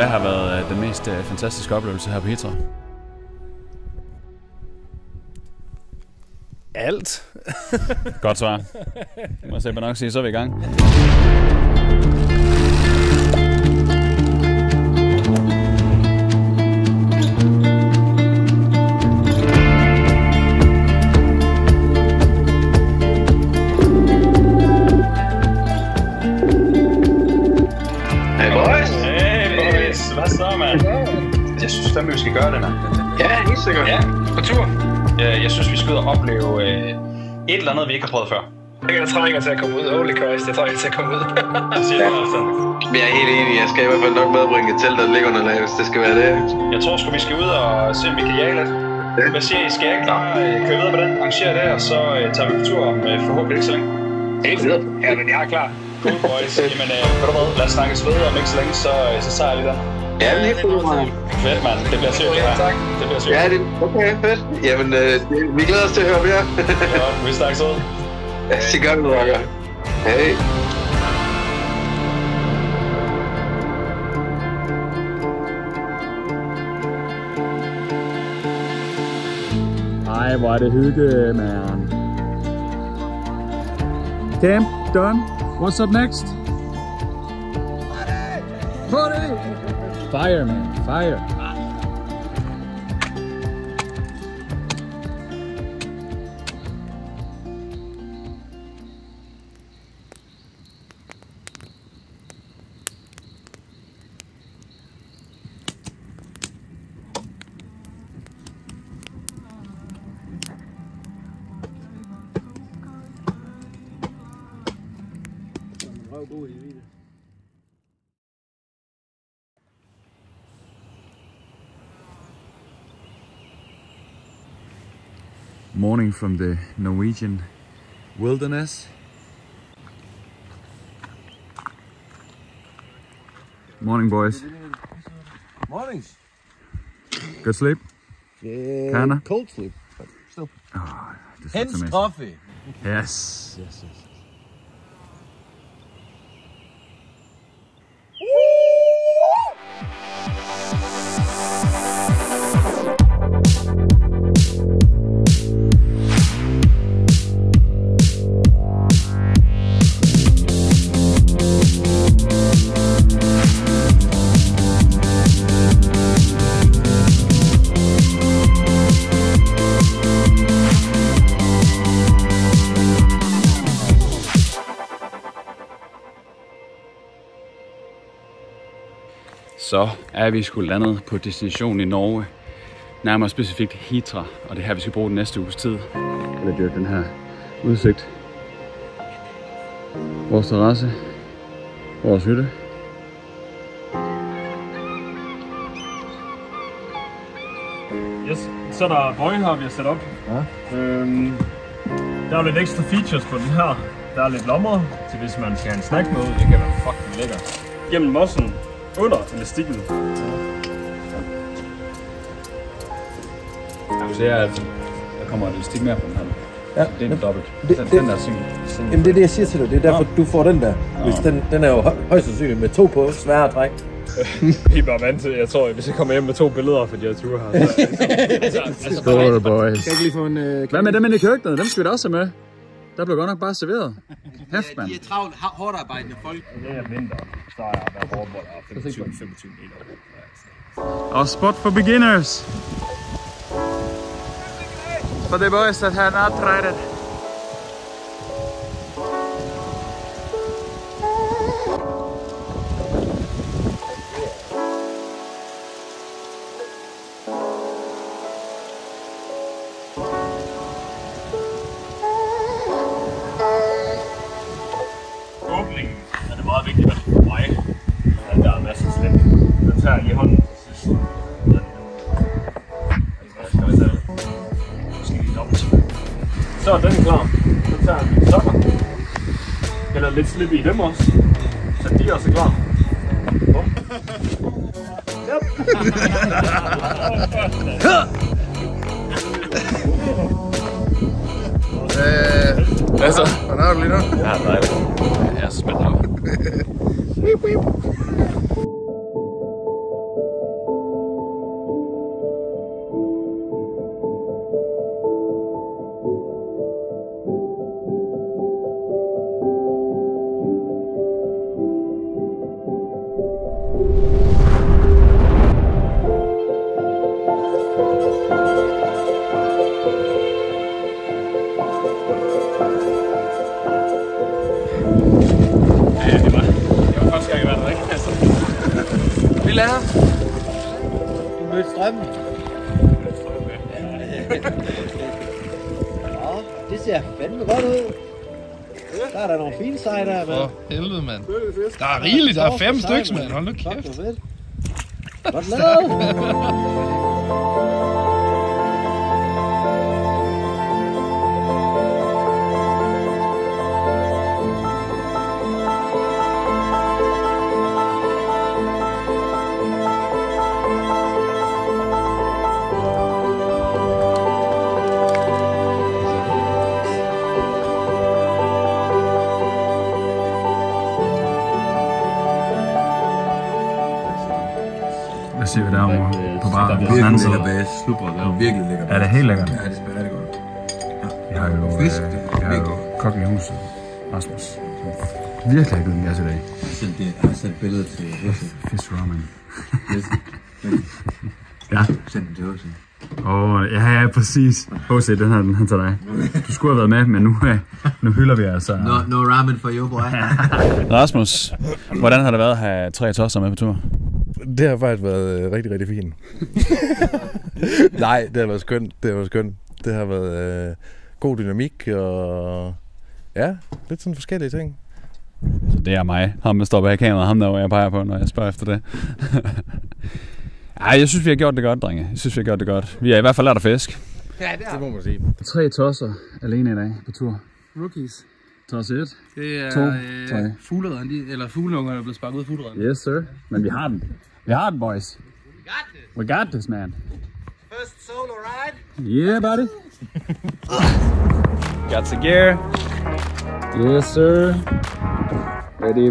hvad har været den mest fantastiske oplevelse her på Hitra? Alt. Godt svar. Må jeg nok sige, så er vi i gang. Hvad så, mand? Jeg synes fandme, vi skal gøre det, mand. Ja, helt sikkert. Ja, på tur. Jeg synes, vi skal ud og opleve et eller andet, vi ikke har prøvet før. Jeg trænger til at komme ud. Holy Christ, jeg trænger til at komme ud. Men jeg er helt enig. Jeg skal i hvert fald nok medbringe et telt, der ligger under lag, hvis det skal være det. Jeg tror sgu, vi skal ud og se, om vi kan jage lidt. Hvad siger I? Skal jeg klar? Køre videre på den, arrangere det, og så tager vi på tur om forhåbentlig ikke så længe. Helt videre. Ja, men jeg er klar. Cool, boys. Jamen, ved du hvad? Lad os snakkes ved om ikke så længe, så tager jeg lige den. Ja, lige på mig. Fedt, mand. Det bliver seriøst. Ja, tak. Det bliver seriøst. Ja, det okay, fedt. Jamen, vi glæder os til at høre mere. Ja, vi snakkes ud. Ja, sig godt, Rocker. Hej. Ej, hvor er det hygge, man. Camp done. What's up next? Party! Fire, man. Fire. Morning from the Norwegian wilderness. Morning, boys. Morning. Good sleep? Yeah, Kinda? cold sleep, but still. Oh, this Hence is amazing. coffee. Yes. Yes, yes. Så er vi sgu landet på destinationen i Norge, nærmere specifikt Hitra, og det er her, vi skal bruge den næste uges tid. Eller det er den her udsigt. Vores terrasse, vores hytte. Yes, så er der bøje her, vi har sat op. Ja. Der er lidt ekstra features på den her. Der er lidt lommer til hvis man skal have en snack med. Det kan være fucking lækkert. Gennem mossen under elastikken. Du ser, at der kommer et elastik mere på den her. Ja, det er dobbelt. Den der single. Jamen det er det, jeg siger til dig. Det er derfor, du får den der. Hvis den er jo højst sandsynligt med 2 på, svære at trække. I er bare vant til, jeg tror, hvis jeg kommer hjem med 2 billeder fra de her ture her. Skål, boys. Skal jeg lige få en... Hvad med dem inde i køkkenet? Dem skal vi da også have med. Der blev godt nok bare serveret. Hæft, mand. De er travlt, hårdt arbejdende folk. Det er mindre. Så er der hårdbold og 25 meter. Og spot for beginners. For the boys that have not tried it. Åbningen er det meget vigtigt, at det mig, at der er masser af slæb. Den tager jeg lige hånden til sidst. Så er den klar. Så tager jeg mine sokker. Eller lidt slip i dem også. Så de er også klar. Hvad så? Hvordan er du lige nu? Ja, dejligt. Jeg er så spændt op. Ja, det var første gang, jeg var der, ikke? Altså. Vi lader. Du mødte strømmen. Det ser fandme godt ud. Der er der nogle fine sej der, mand. Helvede, mand. Der er rigeligt. Der er 5 stykker, mand. Hold nu kæft. Godt lavet. Hvad siger vi derovre på baren? Virkelig lækker base. Slubret. Virkelig lækker base. Er det helt lækkert? Ja, det smager rigtig godt. Vi har jo, Fisk, vi har jo kokken i huset, Rasmus. Virkelig har givet en gas i dag. Jeg har sendt billedet til Husse. Fish ramen. Ja. Send den til Husse. Ja, præcis. H.C., den her, den til dig. Du skulle have været med, men nu hylder vi altså. No ramen for you, boy. Rasmus, hvordan har det været at have 3 tosser med på tur? Det har faktisk været rigtig, rigtig fint. Nej, det har været skønt. Det har været god dynamik og ja, lidt sådan forskellige ting. Så det er mig. Ham, der står bag kameraet. Ham der, jeg peger på, når jeg spørger efter det. Ej, jeg synes, vi har gjort det godt, drenge. Vi har i hvert fald lært at fisk. Ja, det må man sige. 3 tosser alene i dag på tur. Rookies. Tosse 1. Det er 2, 3. fugleredden, eller fugleunger, der er blevet sparket ud af fugleredden. Yes, sir. Men vi har den. Boys. We got this, man. First solo ride. Yeah, buddy. Got the gear. Yes, sir. Ready.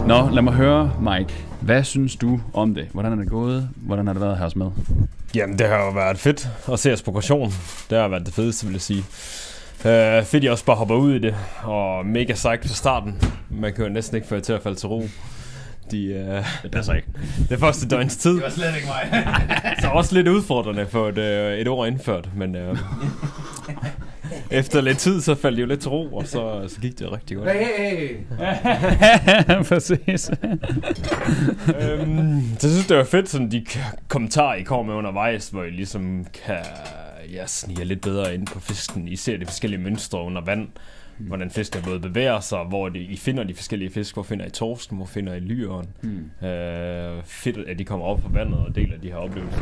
Nå, lad mig høre, Mike. Hvad synes du om det? Hvordan er det gået? Hvordan har det været her hos med? Jamen, det har jo været fedt at se os progression. Det har været det fedeste, vil jeg sige. Fedt, jeg også bare hopper ud i det. Og mega sejt fra starten. Man kan jo næsten ikke få jer til at falde til ro. Det passer ikke. Det første døgns tid. Det var slet ikke mig. Så også lidt udfordrende for et ord indført. Men efter lidt tid, så faldt de jo lidt til ro. Og så gik det rigtig godt. Hey. Præcis. Så synes det var fedt, sådan de kommentarer, I kommer med undervejs, hvor I ligesom kan snige lidt bedre ind på fisken. I ser de forskellige mønstre under vand, hvordan fisken både bevæger sig, hvor I finder de forskellige fisk. Hvor finder I torsken, hvor finder I lyren. Fedt, at de kommer op på vandet og deler de her oplevelser.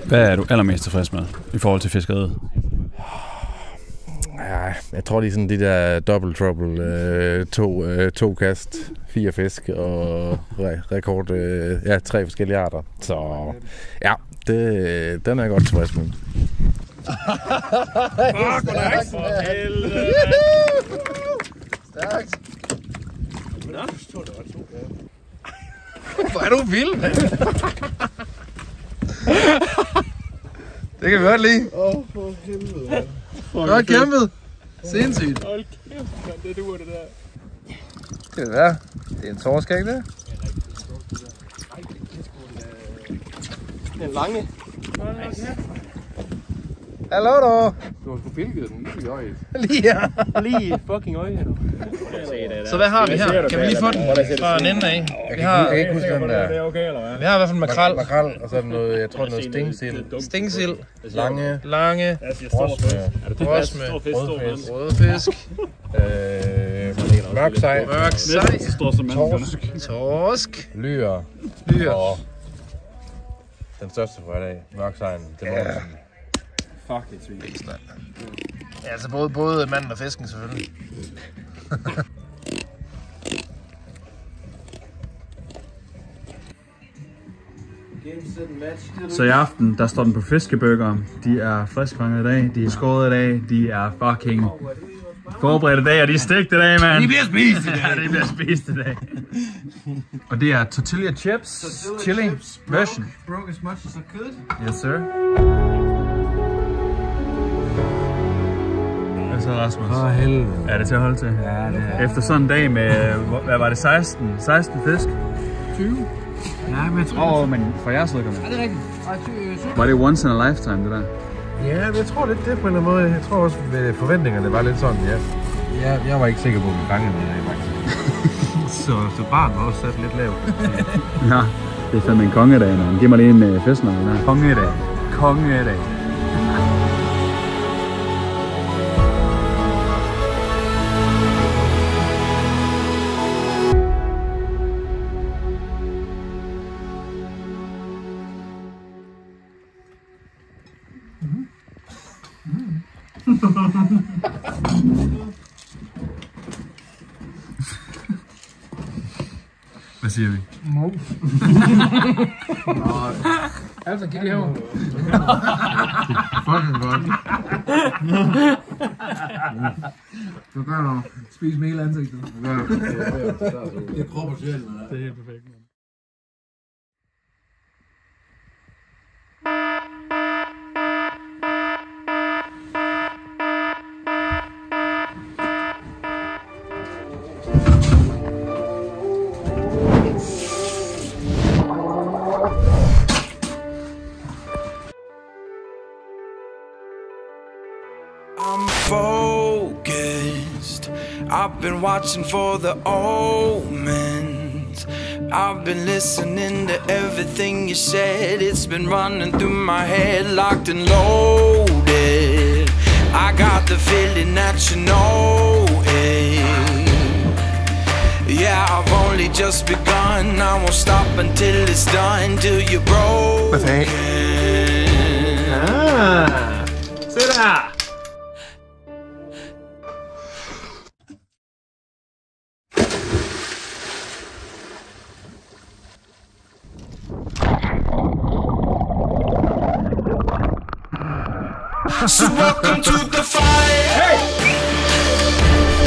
Hvad er du allermest tilfreds med i forhold til fiskeriet? Ja, jeg tror lige sådan de der double trouble, to kast, 4 fisk og rekord, 3 forskellige arter. Så ja, den er jeg godt tilfreds med. Fuck, hvor er det for helvede! Stærkt. Hvor er du vild, mand. Det kan vi godt lide. For helvede. Godt kæmpet. Sindssygt. Hold kæft, man. Det duer det der. Skal det være? Det er en torsk, ikke det? Den lange. Hallo da. Du har sgu pilket den lige i øjet. Lige her. Lige fucking øje. Så hvad har vi her? Kan vi lige få den fra en ende af? Vi har, Jeg kan ikke huske, hvem der Det er. er okay, eller hvad? vi har i hvert fald makrel. Makrel, og så er der noget, jeg tror, noget stingsild. Stingsild. Lange. Jeg siger stor fisk. Er det Rosme. stor fisk, stor fisk? Røde fisk. Hvad ligger der Mørk sej. Mørk sej. Torsk. Lyr. Og den største for i dag. Mørk sejen. Det var Fuck, det er sweet. Ja, altså både manden og fisken selvfølgelig. Så i aften, der står den på fiskeburger. De er friskfanget i dag, de er skåret i dag, de er fucking forberedt i dag, og de er stegt i dag, mand. De bliver spist i dag. Ja, de bliver spist i dag. Og det er tortilla chips, chili version. Broke as much as I could. Yes, sir. Hvad så, Rasmus? Åh, helvede. Er det til at holde til? Ja, det er. Efter sådan en dag med, hvad var det, 16 fisk? 20? Nej, men jeg tror... Men for jeres vedkommende. Ja, det er rigtigt. Var det once in a lifetime, det der? Ja, men jeg tror lidt det på en måde. Jeg tror også, at forventningerne var lidt sådan, ja. Jeg var ikke sikker på, at vi fangede noget af, faktisk. så barn var også sat lidt lavt. Ja, det er fandme en kongedag, man. Giv mig lige en festnavn der. Kongedag. Kongedag. Hvad siger vi? Altså, giv lige herovre. Fucking godt. Du gør noget. Spis med hele ansigtet. Det Det er krop og sjæl. Det er helt perfekt. I'm focused. I've been watching for the omens. I've been listening to everything you said. It's been running through my head, locked and loaded. I got the feeling that you know it. Yeah, I've only just begun. I won't stop until it's done, till you're broken. Se der! So welcome to the fire. Hey!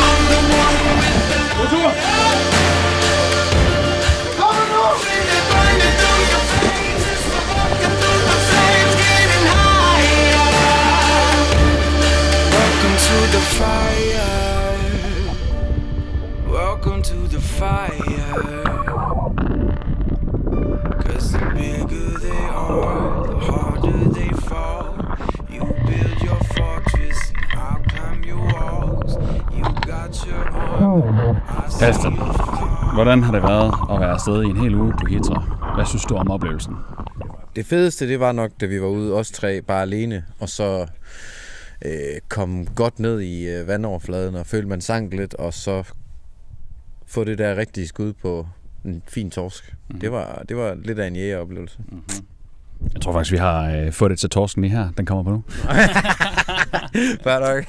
I'm the one with the burning through your veins. It's the walking through the flames, getting higher. Welcome to the fire. Welcome to the fire. 'Cause the bigger they are, the harder they fall. You build your fortress and I'll climb your walls. You got your armor. Christian, hvordan har det været at være afsted i en hel uge på Hitra? Hvad synes du om oplevelsen? Det fedeste, det var nok, da vi var ude, os tre, bare alene, og så kom godt ned i vandoverfladen, og følte man sank lidt, og så få det der rigtige skud på en fin torsk. Mm-hmm. Det var lidt af en jægeroplevelse. Mm-hmm. Jeg tror faktisk, vi har fået det til torsken lige her. Den kommer på nu. Bare nok.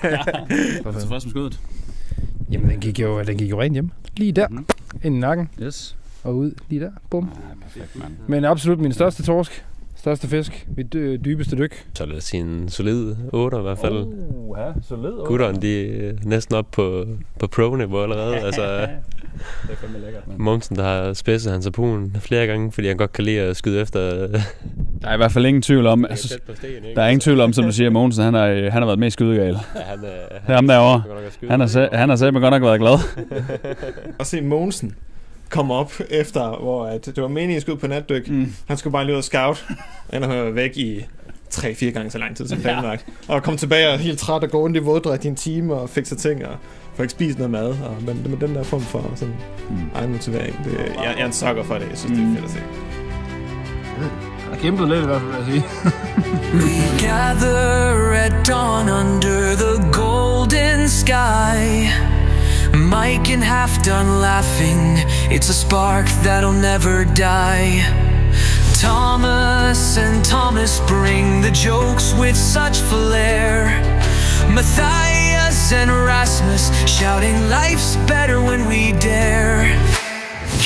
Hvor er tilfreds med skuddet? Jamen, den gik jo rent hjem. Lige der. Mm-hmm. Ind i nakken. Yes. Og ud. Lige der. Bum. Perfekt, mand. Men absolut min største torsk. Største fisk. Mit dybeste dyk. Så lad os sige en solid 8 i hvert fald. Ja, solid 8. Gutterne, de er næsten op på pro-niveau allerede. Altså, det er fandme lækkert, mand. Mogensen, der har spidset hans harpun flere gange, fordi han godt kan lide at skyde efter. Der er i hvert fald ingen tvivl om, altså, der er ingen tvivl om, som du siger, Mogensen, han har været mest skydegal. Ja, det er ham derovre. Han har selv godt nok været glad. Og se Mogensen komme op efter, hvor det var meningen at skyde på natdyk. Han skulle bare lige ud og scout. Han har været væk i 3-4 gange så lang tid som planlagt. Og kom tilbage og helt træt og gå rundt i våddræt i en time og fik sig ting og får ikke spist noget mad. Men med den der form for sådan egen motivering, jeg er en sukker for det. Jeg synes, det er fedt at se. Jeg kæmpede lidt i hvert fald, vil jeg sige. Gather at dawn under the golden sky. mic and half done laughing. It's a spark that'll never die. Thomas and Thomas bring the jokes with such flair. Matthias and Rasmus shouting life's better when we dare.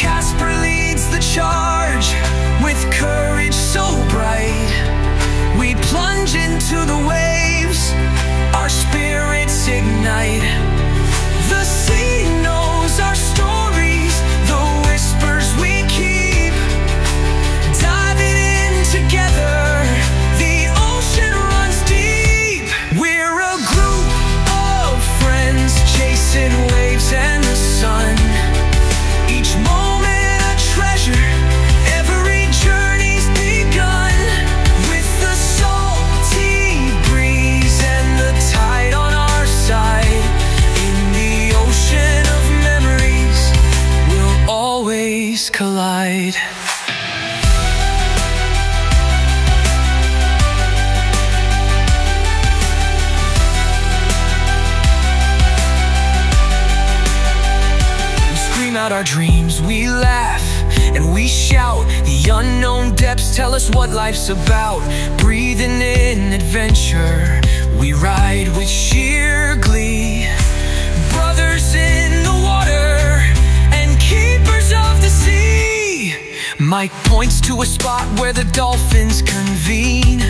Casper leads the charge with courage so bright. We plunge into the waves, our spirits ignite. The sea knows our stories, the whispers we keep. Diving in together, the ocean runs deep. We're a group of friends chasing waves and the sun. Each moment a treasure, every journey's begun. With the salty breeze and the tide on our side, in the ocean of memories, we'll always collide. Out our dreams, we laugh and we shout. The unknown depths tell us what life's about. Breathing in adventure, we ride with sheer glee. Brothers in the water and keepers of the sea. Mike points to a spot where the dolphins convene.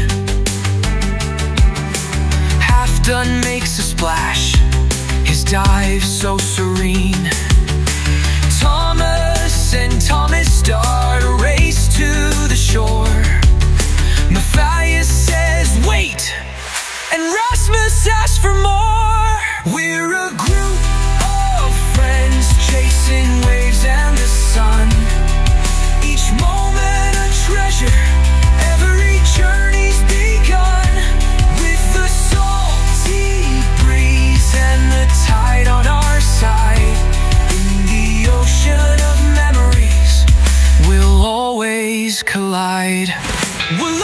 Half Done makes a splash, his dive so serene. Thomas and Thomas start a race to the shore. Matthias says wait, and Rasmus asks for more. We're a group of friends chasing waves and the sun. Each moment a treasure, every journey's begun. With the salty breeze and the tide on our side, in the ocean of memories, we'll always collide. We'll